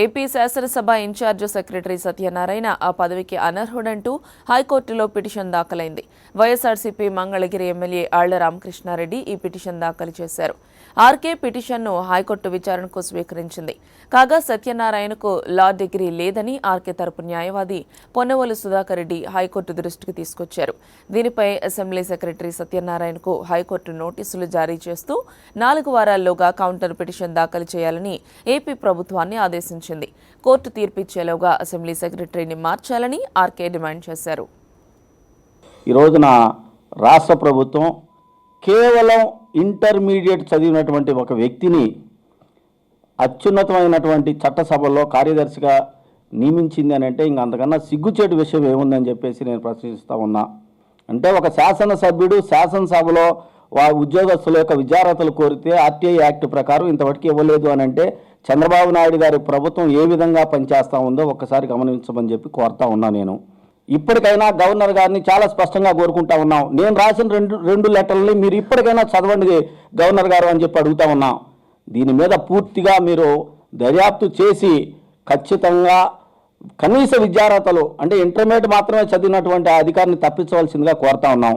AP శాసనసభ incharge secretary Satyanarayana ఆ పదవికి అనర్హుడంటూ హైకోర్టులో పిటిషన్ దాఖలైంది. వైఎస్ఆర్సీపీ మంగళగిరి ఎమ్మెల్యే ఆళ్ల రామకృష్ణారెడ్డి ఈ పిటిషన్ దాఖలు చేశారు. ఆర్కే పిటిషన్ను హైకోర్టు విచారణకు స్వీకరించింది. కాగా సత్యనారాయణకు లా డిగ్రీ లేదని ఆర్కే తరపు న్యాయవాది పొన్నవోలు సుధాకర్ రెడ్డి హైకోర్టు దృష్టికి తీసుకొచ్చారు. దీనిపై అసెంబ్లీ సెక్రటరీ సత్యనారాయణకు హైకోర్టు నోటీసులు జారీ చేస్తూ 4 వారాల్లోగా కౌంటర్ పిటిషన్ దాఖలు చేయాలని ఏపీ ప్రభుత్వాన్ని ఆదేశించింది. కోర్టు తీర్పిచ్చేలోగా అసెంబ్లీ సెక్రటరీని మార్చాలని ఆర్కే డిమాండ్ చేశారు. ఈ రోజున రాష్ట్ర ప్రభుత్వం కేవలం ఇంటర్మీడియట్ చదివినటువంటి ఒక వ్యక్తిని అత్యున్నతమైనటువంటి చట్టసభలో కార్యదర్శిగా నియమించింది అని అంటే ఇంక అంతకన్నా సిగ్గుచేటు విషయం ఏముందని చెప్పేసి నేను ప్రశ్నిస్తూ ఉన్నా. అంటే ఒక శాసనసభ్యుడు శాసనసభలో ఉద్యోగస్తుల యొక్క విచారతలు కోరితే ఆర్టీఐ యాక్ట్ ప్రకారం ఇంతవరకు ఇవ్వలేదు అని అంటే చంద్రబాబు నాయుడు గారి ప్రభుత్వం ఏ విధంగా పనిచేస్తూ ఉందో ఒక్కసారి గమనించమని చెప్పి కోరుతా ఉన్నా. నేను ఇప్పటికైనా గవర్నర్ గారిని చాలా స్పష్టంగా కోరుకుంటా ఉన్నాం. నేను రాసిన రెండు లెటర్లని మీరు ఇప్పటికైనా చదవండి గవర్నర్ గారు అని చెప్పి అడుగుతా ఉన్నాం. దీని మీద పూర్తిగా మీరు దర్యాప్తు చేసి ఖచ్చితంగా కనీస విద్యార్హతలు అంటే ఇంటర్మీడియట్ మాత్రమే చదివినటువంటి అధికారిని తప్పించవలసిందిగా కోరుతా ఉన్నాం.